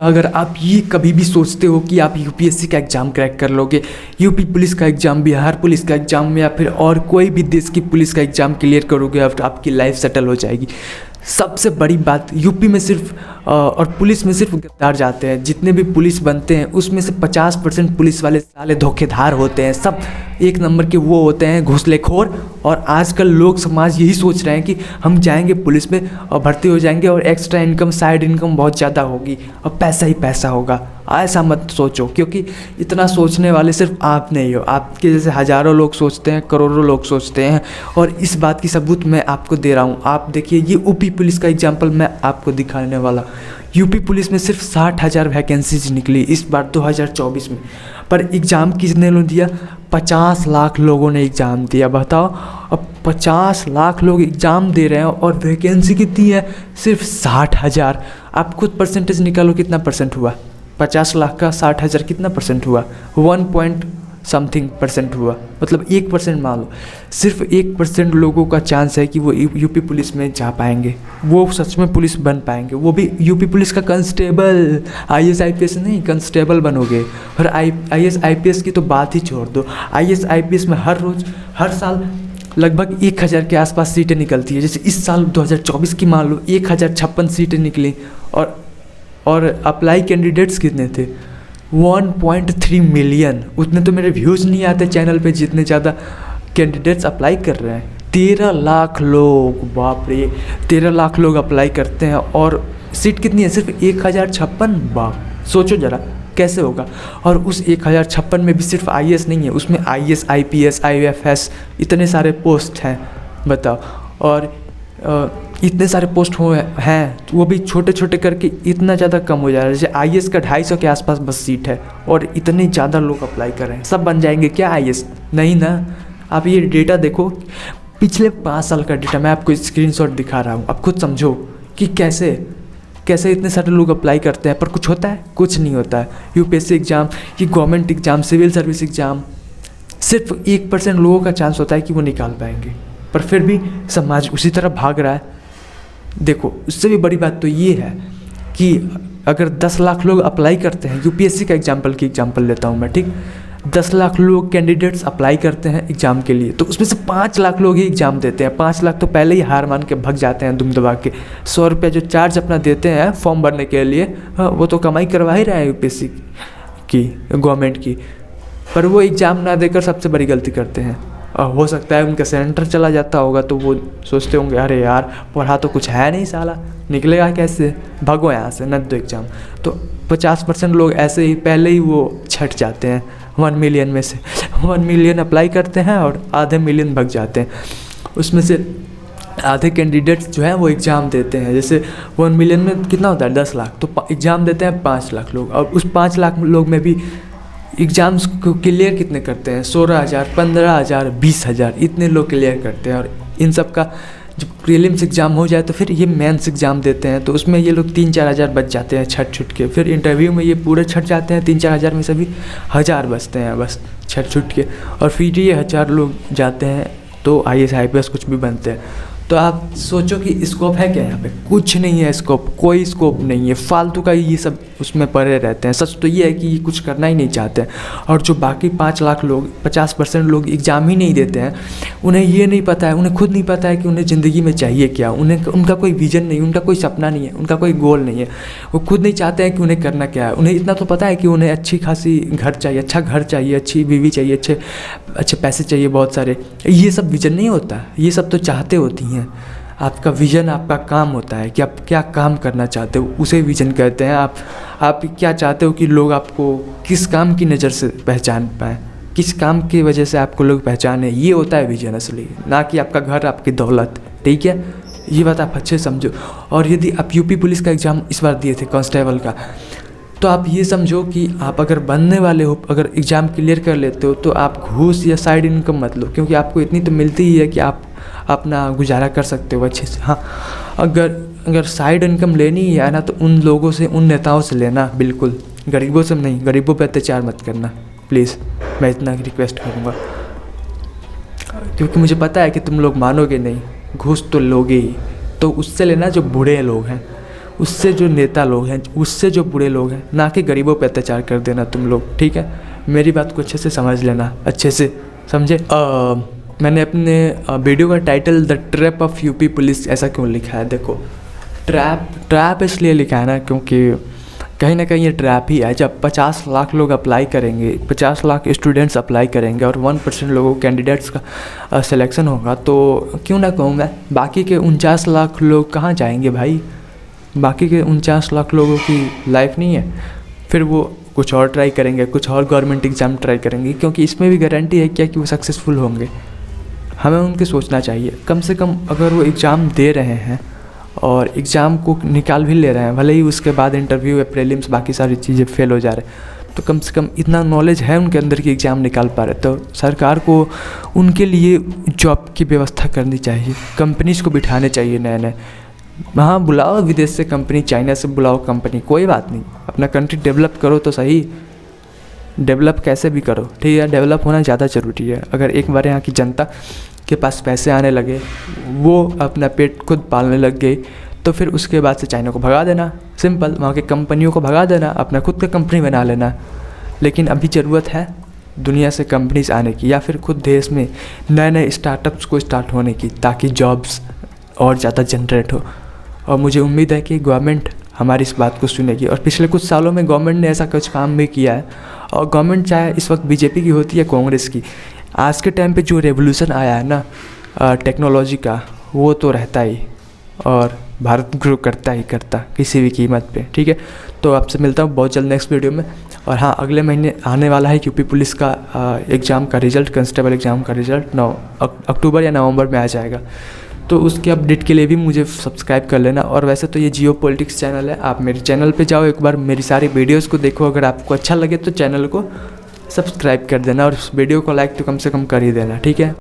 अगर आप ये कभी भी सोचते हो कि आप यूपीएससी का एग्ज़ाम क्रैक कर लोगे, यूपी पुलिस का एग्ज़ाम, बिहार पुलिस का एग्ज़ाम या फिर और कोई भी देश की पुलिस का एग्ज़ाम क्लियर करोगे, अब आपकी लाइफ सेटल हो जाएगी। सबसे बड़ी बात, यूपी में सिर्फ और पुलिस में सिर्फ गद्दार जाते हैं। जितने भी पुलिस बनते हैं उसमें से 50% पुलिस वाले साले धोखेधार होते हैं। सब एक नंबर के वो होते हैं, घूसलेखोर। और आजकल लोग समाज यही सोच रहे हैं कि हम जाएंगे पुलिस में और भर्ती हो जाएंगे और एक्स्ट्रा इनकम, साइड इनकम बहुत ज़्यादा होगी और पैसा ही पैसा होगा। ऐसा मत सोचो, क्योंकि इतना सोचने वाले सिर्फ आप नहीं हो, आपके जैसे हज़ारों लोग सोचते हैं, करोड़ों लोग सोचते हैं। और इस बात की सबूत मैं आपको दे रहा हूँ। आप देखिए, ये यूपी पुलिस का एग्जाम्पल मैं आपको दिखाने वाला। यूपी पुलिस में सिर्फ 60,000 वैकेंसीज निकली इस बार 2024 में, पर एग्ज़ाम किसने दिया? 50 लाख लोगों ने एग्ज़ाम दिया। बताओ, अब 50 लाख लोग एग्ज़ाम दे रहे हैं और वैकेंसी कितनी है? सिर्फ 60,000। आप खुद परसेंटेज निकालो, कितना परसेंट हुआ? 50 लाख का 60,000 कितना परसेंट हुआ? 1 पॉइंट समथिंग परसेंट हुआ, मतलब 1% मान लो। सिर्फ 1% लोगों का चांस है कि वो यूपी पुलिस में जा पाएंगे, वो सच में पुलिस बन पाएंगे। वो भी यूपी पुलिस का कांस्टेबल, IAS IPS नहीं, कांस्टेबल बनोगे। और IAS IPS की तो बात ही छोड़ दो। IAS IPS में हर साल लगभग 1000 के आसपास सीटें निकलती है। जैसे इस साल 2024 की मान लो 1056 सीटें निकली और अप्लाई कैंडिडेट्स कितने थे? 1.3 मिलियन। उतने तो मेरे व्यूज़ नहीं आते चैनल पे जितने ज़्यादा कैंडिडेट्स अप्लाई कर रहे हैं। 13 लाख लोग, बाप रे, 13 लाख लोग अप्लाई करते हैं और सीट कितनी है? सिर्फ 1056। बाप, सोचो ज़रा कैसे होगा। और उस 1056 में भी सिर्फ IAS नहीं है, उसमें IAS IPS IFS इतने सारे पोस्ट हैं, बताओ। और इतने सारे पोस्ट हैं तो वो भी छोटे छोटे करके इतना ज़्यादा कम हो जा रहा है। जैसे IAS का 250 के आसपास बस सीट है और इतने ज़्यादा लोग अप्लाई कर रहे हैं। सब बन जाएंगे क्या IAS? नहीं ना। आप ये डेटा देखो, पिछले 5 साल का डेटा मैं आपको स्क्रीनशॉट दिखा रहा हूँ। आप खुद समझो कि कैसे इतने सारे लोग अप्लाई करते हैं पर कुछ होता है? कुछ नहीं होता है। UPSC एग्ज़ाम, ये government exam, civil service exam, सिर्फ 1% लोगों का चांस होता है कि वो निकाल पाएंगे, पर फिर भी समाज उसी तरह भाग रहा है। देखो, उससे भी बड़ी बात तो ये है कि अगर 10 लाख लोग अप्लाई करते हैं, UPSC का एग्जाम्पल लेता हूँ मैं, ठीक। 10 लाख लोग कैंडिडेट्स अप्लाई करते हैं एग्ज़ाम के लिए, तो उसमें से 5 लाख लोग ही एग्ज़ाम देते हैं। 5 लाख तो पहले ही हार मान के भग जाते हैं दुम दबा के। 100 रुपये जो चार्ज अपना देते हैं फॉर्म भरने के लिए, वो तो कमाई करवा ही रहे हैं UPSC की, गवर्नमेंट की, पर वो एग्ज़ाम ना देकर सबसे बड़ी गलती करते हैं। हो सकता है उनका सेंटर चला जाता होगा तो वो सोचते होंगे, अरे यार पढ़ा तो कुछ है नहीं, साला निकलेगा कैसे, भागो यहाँ से, न दो एग्ज़ाम। तो 50% लोग ऐसे ही पहले ही वो छट जाते हैं 1 मिलियन में से। 1 मिलियन अप्लाई करते हैं और आधे मिलियन भग जाते हैं। उसमें से आधे कैंडिडेट्स जो हैं वो एग्ज़ाम देते हैं। जैसे 1 मिलियन में कितना होता है? 10 लाख, तो एग्ज़ाम देते हैं 5 लाख लोग। और उस 5 लाख लोग में भी एग्ज़ाम्स को क्लियर कितने करते हैं? 16,000, 15,000, 20,000 इतने लोग क्लियर करते हैं। और इन सब का जब प्रीलिम्स एग्ज़ाम हो जाए तो फिर ये मेंस एग्ज़ाम देते हैं, तो उसमें ये लोग 3-4 हज़ार बच जाते हैं छट के। फिर इंटरव्यू में ये पूरे छट जाते हैं, 3-4 हज़ार में से भी 1000 बचते हैं बस छट के। और फिर ये 1000 लोग जाते हैं तो IAS IPS कुछ भी बनते हैं। तो आप सोचो कि स्कोप है क्या यहाँ पे? कुछ नहीं है स्कोप, कोई स्कोप नहीं है, फालतू का ये सब उसमें पड़े रहते हैं। सच तो ये है कि ये कुछ करना ही नहीं चाहते हैं। और जो बाकी 5 लाख लोग, 50% लोग एग्ज़ाम ही नहीं देते हैं, उन्हें ये नहीं पता है, उन्हें खुद नहीं पता है कि उन्हें ज़िंदगी में चाहिए क्या। उनका कोई विजन नहीं, उनका कोई सपना नहीं है, उनका कोई गोल नहीं है। वो खुद नहीं चाहते हैं कि उन्हें करना क्या है। उन्हें इतना तो पता है कि उन्हें अच्छी खासी घर चाहिए, अच्छा घर चाहिए, अच्छी बीवी चाहिए, अच्छे पैसे चाहिए बहुत सारे। ये सब विजन नहीं होता, ये सब तो चाहते होती हैं। आपका विजन आपका काम होता है कि आप क्या काम करना चाहते हो, उसे विजन कहते हैं। आप क्या चाहते हो कि लोग आपको किस काम की नज़र से पहचान पाएँ, किस काम की वजह से आपको लोग पहचाने, ये होता है विजन असली, ना कि आपका घर, आपकी दौलत। ठीक है, ये बात आप अच्छे समझो। और यदि आप यूपी पुलिस का एग्ज़ाम इस बार दिए थे कांस्टेबल का, तो आप ये समझो कि आप अगर बनने वाले हो, अगर एग्ज़ाम क्लियर कर लेते हो, तो आप घूस या साइड इनकम मत लो, क्योंकि आपको इतनी तो मिलती ही है कि आप अपना गुजारा कर सकते हो अच्छे से। हाँ, अगर साइड इनकम लेनी है ना, तो उन लोगों से, उन नेताओं से लेना, बिल्कुल गरीबों से नहीं। गरीबों पे अत्याचार मत करना प्लीज़, मैं इतना रिक्वेस्ट करूँगा, क्योंकि मुझे पता है कि तुम लोग मानोगे नहीं, घूस तो लोगे ही। तो उससे लेना जो बूढ़े लोग हैं, उससे जो नेता लोग हैं, उससे जो बुरे लोग हैं, ना कि गरीबों पे अत्याचार कर देना तुम लोग, ठीक है। मेरी बात को अच्छे से समझ लेना, अच्छे से समझे। मैंने अपने वीडियो का title the trap of UP police ऐसा क्यों लिखा है? देखो, ट्रैप इसलिए लिखा है ना क्योंकि कहीं ना कहीं ये ट्रैप ही है। जब 50 लाख लोग अप्लाई करेंगे, 50 लाख स्टूडेंट्स अप्लाई करेंगे और 1% लोगों कैंडिडेट्स का सिलेक्शन होगा, तो क्यों ना कहूँ मैं, बाकी के 49 लाख लोग कहाँ जाएंगे भाई? बाकी के 49 लाख लोगों की लाइफ नहीं है, फिर वो कुछ और ट्राई करेंगे, कुछ और गवर्नमेंट एग्ज़ाम ट्राई करेंगे, क्योंकि इसमें भी गारंटी है क्या कि वो सक्सेसफुल होंगे। हमें उनके सोचना चाहिए, कम से कम अगर वो एग्ज़ाम दे रहे हैं और एग्ज़ाम को निकाल भी ले रहे हैं, भले ही उसके बाद इंटरव्यू या प्रीलिम्स बाकी सारी चीज़ें फेल हो जा रहे हैं, तो कम से कम इतना नॉलेज है उनके अंदर कि एग्ज़ाम निकाल पा रहे। तो सरकार को उनके लिए जॉब की व्यवस्था करनी चाहिए, कंपनीज़ को बिठाने चाहिए नए नए। हाँ, बुलाओ विदेश से कंपनी, चाइना से बुलाओ कंपनी, कोई बात नहीं, अपना कंट्री डेवलप करो तो सही। डेवलप कैसे भी करो, ठीक है, डेवलप होना ज़्यादा ज़रूरी है। अगर एक बार यहाँ की जनता के पास पैसे आने लगे, वो अपना पेट खुद पालने लग गई, तो फिर उसके बाद से चाइना को भगा देना, सिंपल। वहाँ के कंपनियों को भगा देना, अपना खुद का कंपनी बना लेना। लेकिन अभी ज़रूरत है दुनिया से कंपनीज आने की, या फिर खुद देश में नए नए स्टार्टअप्स को स्टार्ट होने की, ताकि जॉब्स और ज़्यादा जनरेट हो। और मुझे उम्मीद है कि गवर्नमेंट हमारी इस बात को सुनेगी। और पिछले कुछ सालों में गवर्नमेंट ने ऐसा कुछ काम भी किया है। और गवर्नमेंट चाहे इस वक्त बीजेपी की होती है, कांग्रेस की, आज के टाइम पे जो रेवोल्यूशन आया है ना टेक्नोलॉजी का, वो तो रहता ही, और भारत ग्रो करता ही करता किसी भी कीमत पे, ठीक है। तो आपसे मिलता हूँ बहुत जल्द नेक्स्ट वीडियो में। और हाँ, अगले महीने आने वाला है यूपी पुलिस का एग्ज़ाम का रिज़ल्ट, कांस्टेबल एग्ज़ाम का रिज़ल्ट 9 अक्टूबर या नवंबर में आ जाएगा। तो उसके अपडेट के लिए भी मुझे सब्सक्राइब कर लेना। और वैसे तो ये जियो पॉलिटिक्स चैनल है, आप मेरे चैनल पे जाओ, एक बार मेरी सारी वीडियोस को देखो। अगर आपको अच्छा लगे तो चैनल को सब्सक्राइब कर देना, और उस वीडियो को लाइक तो कम से कम कर ही देना, ठीक है।